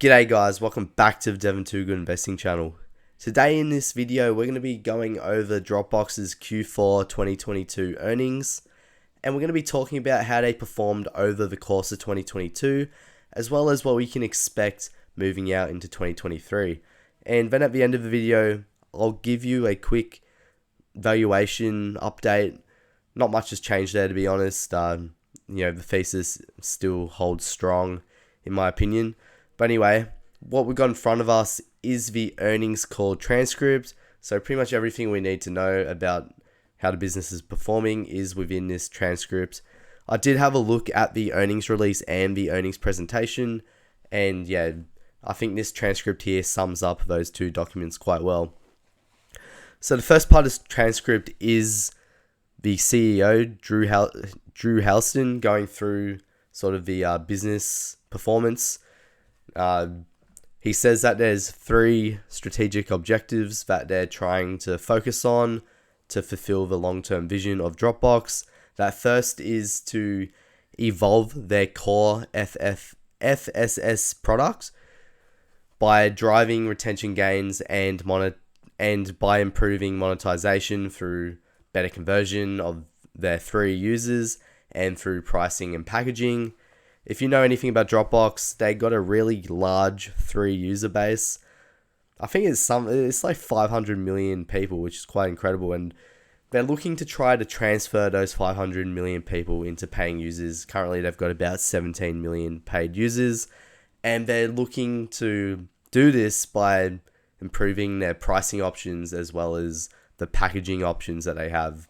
G'day guys, welcome back to the Devon Too Good Investing channel. Today in this video we're going to be going over Dropbox's Q4 2022 earnings, and we're going to be talking about how they performed over the course of 2022 as well as what we can expect moving out into 2023. And then at the end of the video I'll give you a quick valuation update. Not much has changed there, to be honest. The thesis still holds strong in my opinion. But anyway, what we've got in front of us is the earnings call transcript. So pretty much everything we need to know about how the business is performing is within this transcript. I did have a look at the earnings release and the earnings presentation. And yeah, I think this transcript here sums up those two documents quite well. So the first part of this transcript is the CEO, Drew Houston, going through sort of the business performance. He says that there's 3 strategic objectives that they're trying to focus on to fulfill the long-term vision of Dropbox. That first is to evolve their core FSS product by driving retention gains and by improving monetization through better conversion of their free users and through pricing and packaging. If you know anything about Dropbox, they got a really large free user base. I think it's like 500 million people, which is quite incredible. And they're looking to try to transfer those 500 million people into paying users. Currently, they've got about 17 million paid users. And they're looking to do this by improving their pricing options as well as the packaging options that they have.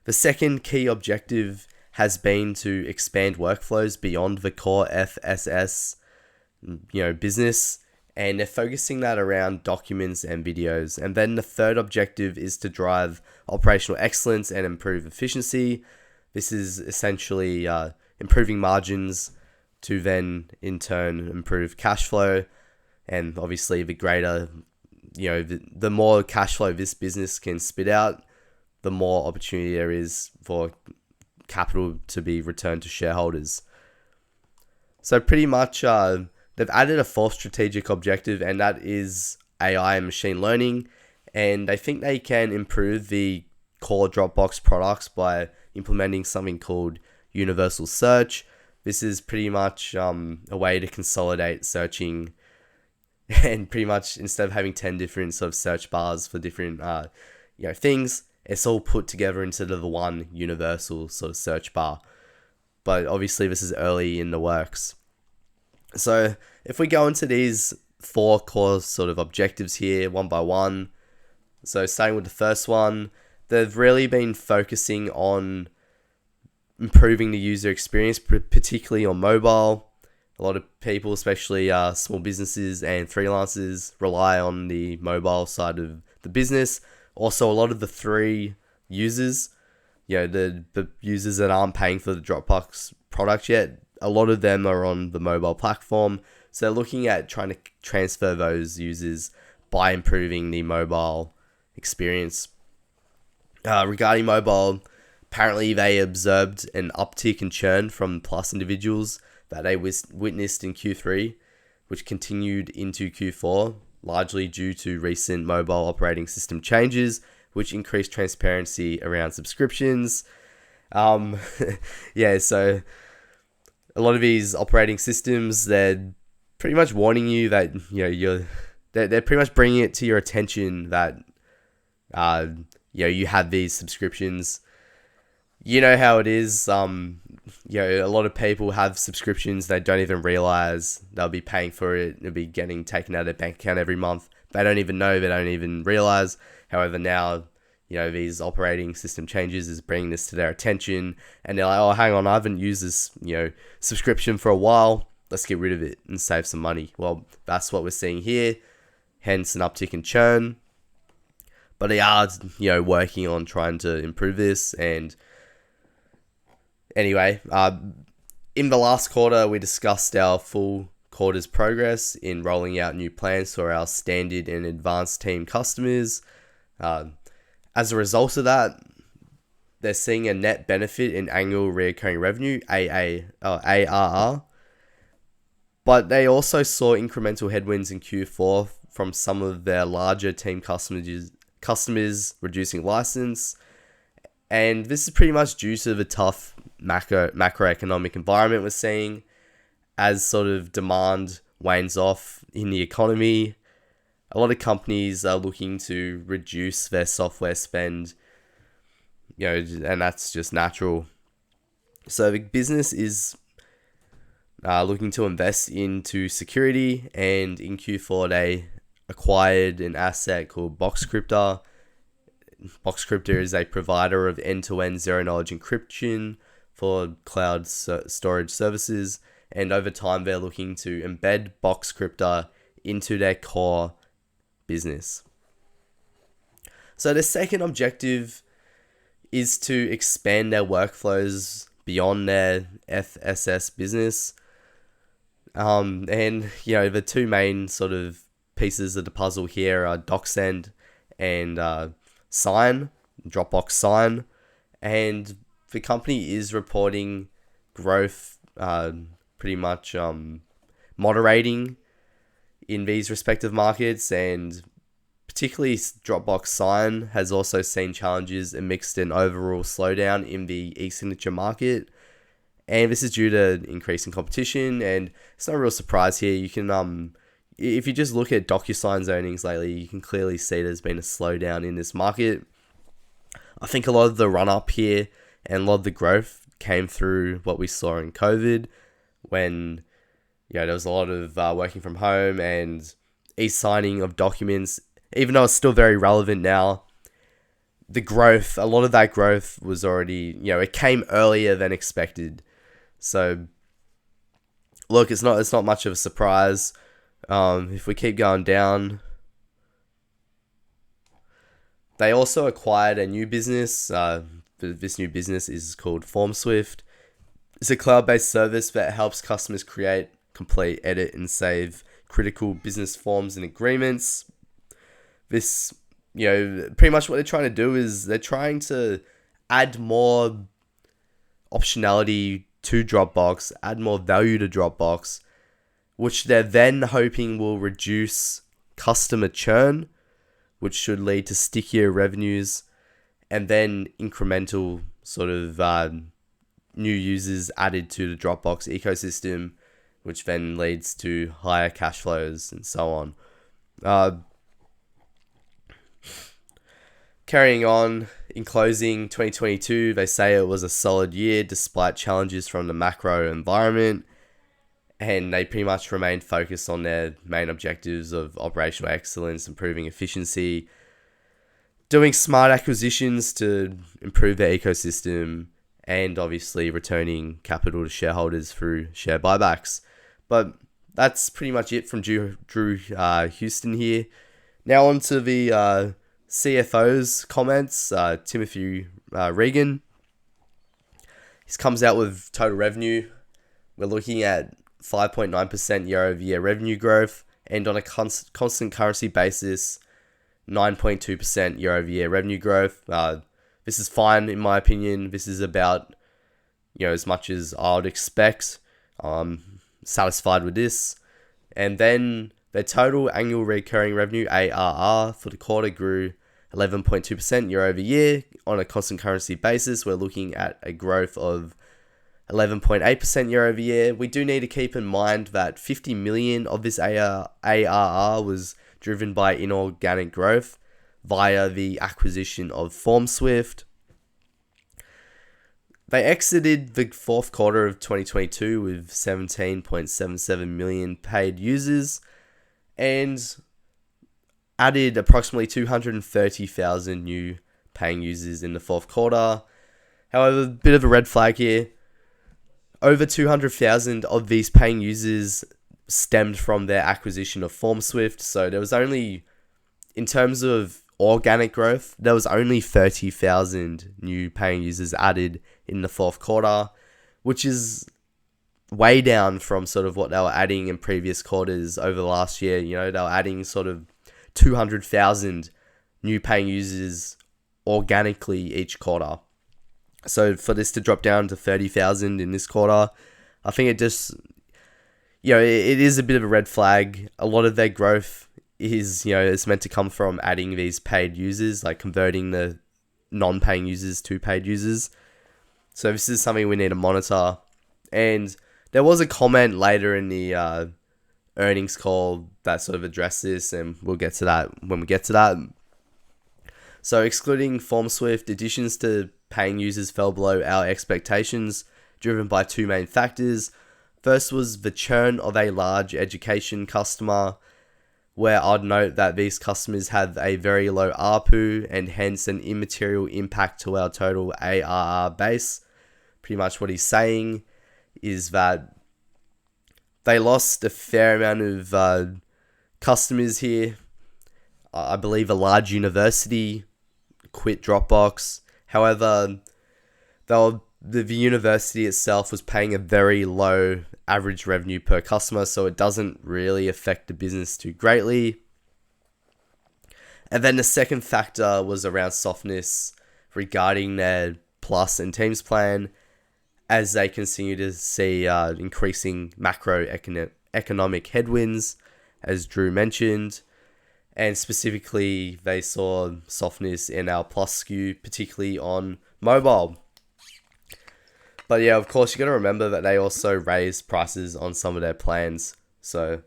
The second key objective has been to expand workflows beyond the core FSS, business, and they're focusing that around documents and videos. And then the third objective is to drive operational excellence and improve efficiency. This is essentially improving margins to then in turn improve cash flow, and obviously the greater, the more cash flow this business can spit out, the more opportunity there is for capital to be returned to shareholders. So pretty much they've added a 4th strategic objective, and that is AI and machine learning. And they think they can improve the core Dropbox products by implementing something called universal search. This is pretty much a way to consolidate searching, and pretty much instead of having 10 different sort of search bars for different things, it's all put together into the one universal sort of search bar. But obviously this is early in the works. So if we go into these 4 core sort of objectives here one by one. So starting with the first one, they've really been focusing on improving the user experience, particularly on mobile. A lot of people, especially small businesses and freelancers, rely on the mobile side of the business. Also, a lot of the free users, the users that aren't paying for the Dropbox product yet, a lot of them are on the mobile platform. So they're looking at trying to transfer those users by improving the mobile experience. Regarding mobile, apparently they observed an uptick in churn from Plus individuals that they witnessed in Q3, which continued into Q4. Largely due to recent mobile operating system changes, which increased transparency around subscriptions. So a lot of these operating systems, they're pretty much warning you that they're pretty much bringing it to your attention that you have these subscriptions. You know how it is. A lot of people have subscriptions they don't even realize they'll be paying for it. It'll be getting taken out of their bank account every month. They don't even know. They don't even realize. However, now, these operating system changes is bringing this to their attention, and they're like, oh, hang on, I haven't used this, subscription for a while. Let's get rid of it and save some money. Well, that's what we're seeing here. Hence an uptick in churn. But they are, working on trying to improve this. And anyway, in the last quarter, we discussed our full quarter's progress in rolling out new plans for our standard and advanced team customers. As a result of that, they're seeing a net benefit in annual recurring revenue, ARR, But they also saw incremental headwinds in Q4 from some of their larger team customers reducing license. And this is pretty much due to the tough macroeconomic environment we're seeing as sort of demand wanes off in the economy. A lot of companies are looking to reduce their software spend, and that's just natural. So the business is looking to invest into security, and in Q4 they acquired an asset called Boxcryptor. Boxcryptor is a provider of end-to-end zero-knowledge encryption for cloud storage services, and over time they're looking to embed Boxcryptor into their core business. So the second objective is to expand their workflows beyond their FSS business. And the two main sort of pieces of the puzzle here are DocSend and Sign, Dropbox Sign, and the company is reporting growth pretty much moderating in these respective markets, and particularly Dropbox Sign has also seen challenges amidst an overall slowdown in the e-signature market. And this is due to increasing competition, and it's not a real surprise here. You can, if you just look at DocuSign's earnings lately, you can clearly see there's been a slowdown in this market. I think a lot of the run-up here and a lot of the growth came through what we saw in COVID, when there was a lot of working from home and e-signing of documents. Even though it's still very relevant now, a lot of that growth was already, it came earlier than expected. So, look, it's not much of a surprise. If we keep going down, they also acquired a new business. This new business is called FormSwift. It's a cloud-based service that helps customers create, complete, edit, and save critical business forms and agreements. This, pretty much what they're trying to do is they're trying to add more optionality to Dropbox, add more value to Dropbox, which they're then hoping will reduce customer churn, which should lead to stickier revenues, and then incremental sort of new users added to the Dropbox ecosystem, which then leads to higher cash flows and so on. Carrying on, in closing, 2022, they say it was a solid year despite challenges from the macro environment, and they pretty much remained focused on their main objectives of operational excellence, improving efficiency, doing smart acquisitions to improve their ecosystem, and obviously returning capital to shareholders through share buybacks. But that's pretty much it from Drew Houston here. Now on to the CFO's comments. Timothy Regan. He comes out with total revenue. We're looking at 5.9% year-over-year revenue growth, and on a constant currency basis, 9.2% year-over-year revenue growth. This is fine in my opinion. This is about as much as I would expect. Satisfied with this. And then their total annual recurring revenue, ARR, for the quarter grew 11.2% year over year. On a constant currency basis, we're looking at a growth of 11.8% year over year. We do need to keep in mind that 50 million of this ARR was driven by inorganic growth via the acquisition of FormSwift. They exited the fourth quarter of 2022 with 17.77 million paid users and added approximately 230,000 new paying users in the fourth quarter. However, a bit of a red flag here. Over 200,000 of these paying users stemmed from their acquisition of FormSwift. So there was only, in terms of organic growth, there was only 30,000 new paying users added in the fourth quarter, which is way down from sort of what they were adding in previous quarters over the last year. They were adding sort of 200,000 new paying users organically each quarter. So for this to drop down to 30,000 in this quarter, I think it just, it is a bit of a red flag. A lot of their growth is, it's meant to come from adding these paid users, like converting the non-paying users to paid users. So this is something we need to monitor. And there was a comment later in the earnings call that sort of addressed this, and we'll get to that when we get to that. So excluding FormSwift, additions to paying users fell below our expectations, driven by two main factors. First was the churn of a large education customer, where I'd note that these customers have a very low ARPU and hence an immaterial impact to our total ARR base. Pretty much what he's saying is that they lost a fair amount of customers here. I believe a large university quit Dropbox. However, the university itself was paying a very low average revenue per customer, so it doesn't really affect the business too greatly. And then the second factor was around softness regarding their Plus and Teams plan, as they continue to see increasing macroeconomic headwinds, as Drew mentioned. And specifically, they saw softness in our Plus SKU, particularly on mobile. But yeah, of course, you got to remember that they also raised prices on some of their plans. So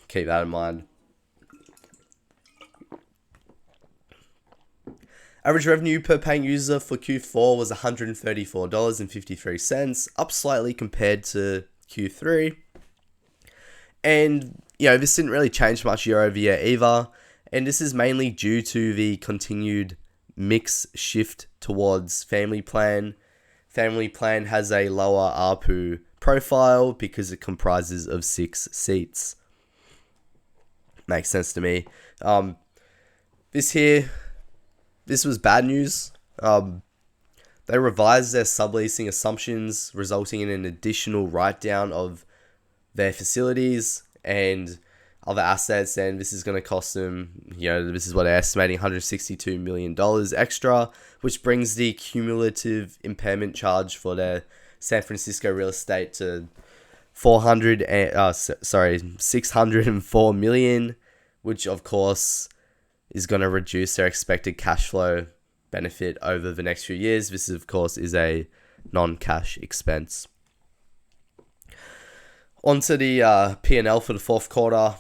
keep that in mind. Average revenue per paying user for Q4 was $134.53, up slightly compared to Q3. And, this didn't really change much year over year either. And this is mainly due to the continued mix shift towards Family Plan. Family Plan has a lower ARPU profile because it comprises of 6 seats. Makes sense to me. This was bad news. They revised their subleasing assumptions, resulting in an additional write-down of their facilities and other assets, and this is going to cost them, this is what they're estimating, $162 million extra, which brings the cumulative impairment charge for their San Francisco real estate to $604 million, which of course is going to reduce their expected cash flow benefit over the next few years. This, of course, is a non-cash expense. Onto the P&L for the fourth quarter.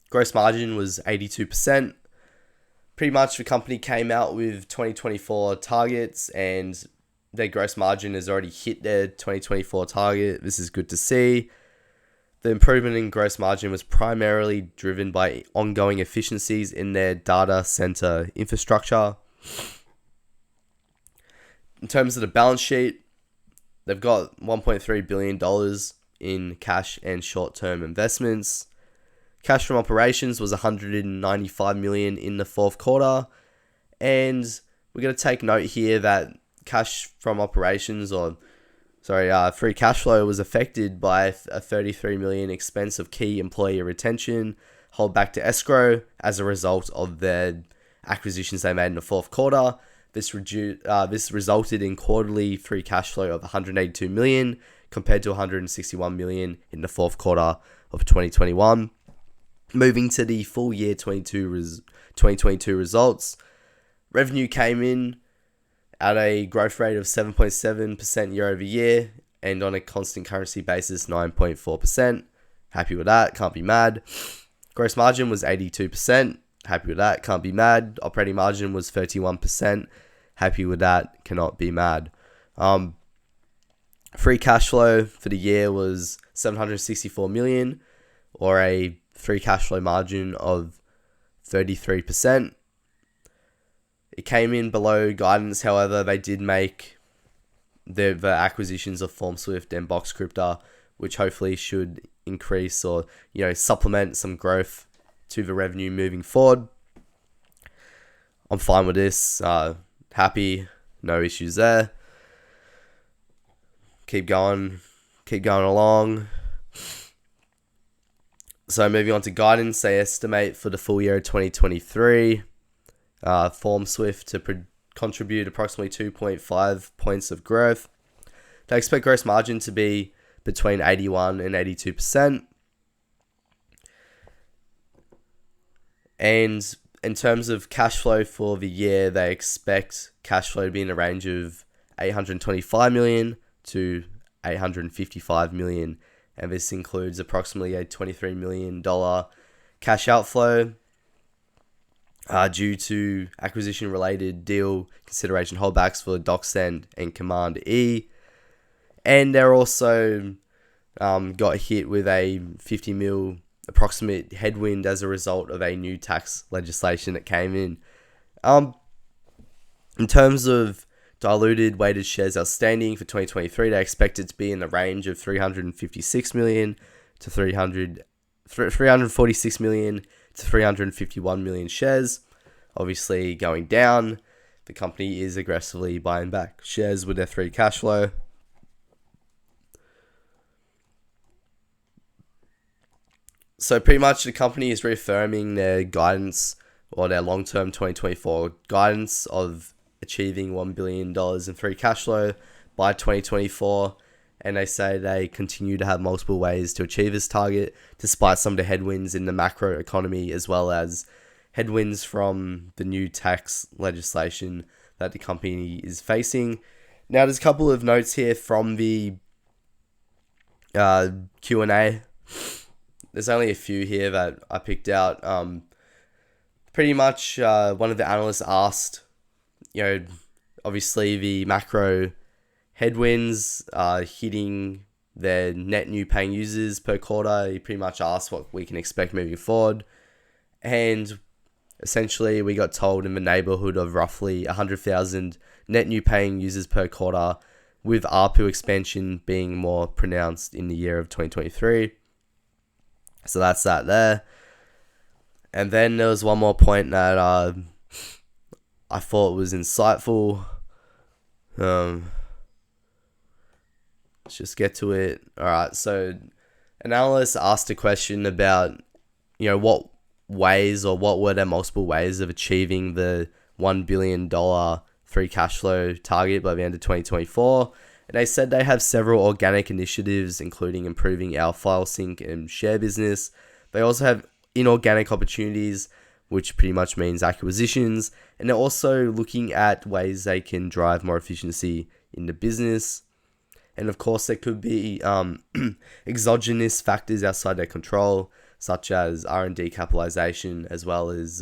Gross margin was 82%. Pretty much the company came out with 2024 targets, and their gross margin has already hit their 2024 target. This is good to see. The improvement in gross margin was primarily driven by ongoing efficiencies in their data center infrastructure. In terms of the balance sheet, they've got $1.3 billion in cash and short-term investments. Cash from operations was $195 million in the fourth quarter. And we're going to take note here that cash from operations, free cash flow was affected by a $33 million expense of key employee retention, hold back to escrow as a result of their acquisitions they made in the fourth quarter. This resulted in quarterly free cash flow of $182 million compared to $161 million in the fourth quarter of 2021. Moving to the full year 2022 results, revenue came in at a growth rate of 7.7% year over year, and on a constant currency basis, 9.4%. Happy with that, can't be mad. Gross margin was 82%. Happy with that, can't be mad. Operating margin was 31%. Happy with that, cannot be mad. Free cash flow for the year was $764 million, or a free cash flow margin of 33%. It came in below guidance. However, they did make the acquisitions of FormSwift and BoxCrypta, which hopefully should increase or supplement some growth to the revenue moving forward. I'm fine with this. Happy, no issues there. Keep going along. So moving on to guidance, they estimate for the full year of 2023, FormSwift to contribute approximately 2.5 points of growth. They expect gross margin to be between 81 and 82%. And in terms of cash flow for the year, they expect cash flow to be in the range of 825 million to 855 million, and this includes approximately a $23 million cash outflow due to acquisition-related deal consideration holdbacks for DocSend and Command E. And they're also got hit with a 50 mil approximate headwind as a result of a new tax legislation that came in. In terms of diluted weighted shares outstanding for 2023, they expect it to be in the range of 356 million to 346 million to 351 million shares. Obviously going down. The company is aggressively buying back shares with their free cash flow. So pretty much the company is reaffirming their guidance, or their long-term 2024 guidance of achieving $1 billion in free cash flow by 2024. And they say they continue to have multiple ways to achieve this target, despite some of the headwinds in the macro economy, as well as headwinds from the new tax legislation that the company is facing. Now, there's a couple of notes here from the Q&A. There's only a few here that I picked out. Pretty much one of the analysts asked, obviously the macro headwinds are hitting their net new paying users per quarter. He pretty much asked what we can expect moving forward. And essentially we got told in the neighborhood of roughly 100,000 net new paying users per quarter, with ARPU expansion being more pronounced in the year of 2023. So that's that there. And then there was one more point that I thought was insightful. Let's just get to it. Alright, so an analyst asked a question about, what ways, or what were their multiple ways of achieving the $1 billion free cash flow target by the end of 2024. And they said they have several organic initiatives, including improving our file sync and share business. They also have inorganic opportunities, which pretty much means acquisitions. And they're also looking at ways they can drive more efficiency in the business. And of course, there could be exogenous factors outside their control, such as R&D capitalization, as well as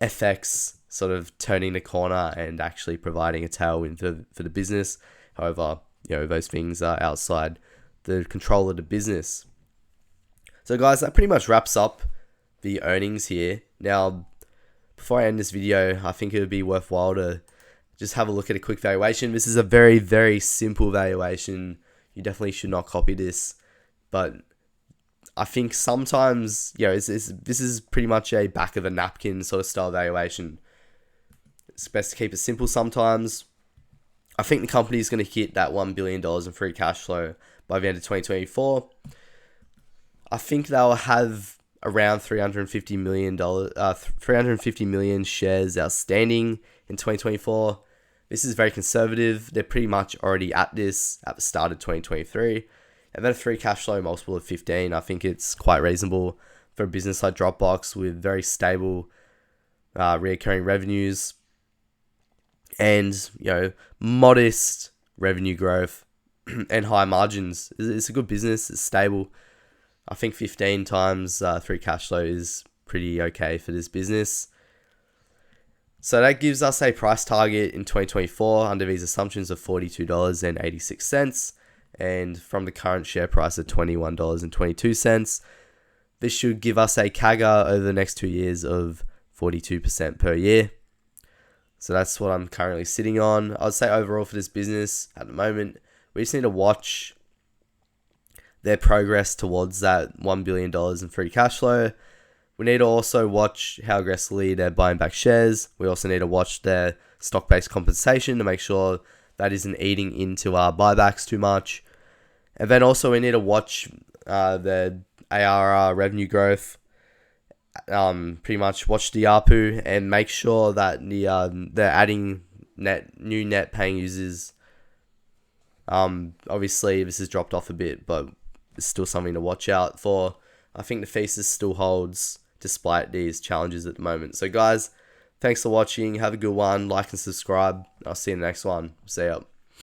FX sort of turning the corner and actually providing a tailwind for the business. However, those things are outside the control of the business. So guys, that pretty much wraps up the earnings here. Now, before I end this video, I think it would be worthwhile to just have a look at a quick valuation. This is a very, very simple valuation. You definitely should not copy this. But I think sometimes, this is pretty much a back of a napkin sort of style valuation. It's best to keep it simple sometimes. I think the company is going to hit that $1 billion in free cash flow by the end of 2024. I think they'll have around 350 million shares outstanding in 2024. This is very conservative. They're pretty much already at this at the start of 2023. And then a free cash flow multiple of 15. I think it's quite reasonable for a business like Dropbox with very stable recurring revenues and modest revenue growth and high margins. It's a good business. It's stable. I think 15 times free cash flow is pretty okay for this business. So that gives us a price target in 2024 under these assumptions of $42.86, and from the current share price of $21.22. This should give us a CAGR over the next 2 years of 42% per year. So that's what I'm currently sitting on. I'd say overall for this business at the moment, we just need to watch their progress towards that $1 billion in free cash flow. We need to also watch how aggressively they're buying back shares. We also need to watch their stock-based compensation to make sure that isn't eating into our buybacks too much. And then also we need to watch the ARR revenue growth. Pretty much watch the ARPU and make sure that they're adding new net paying users. Obviously this has dropped off a bit, but it's still something to watch out for. I think the thesis still holds, despite these challenges at the moment. So guys, thanks for watching. Have a good one. Like and subscribe. I'll see you in the next one. See ya.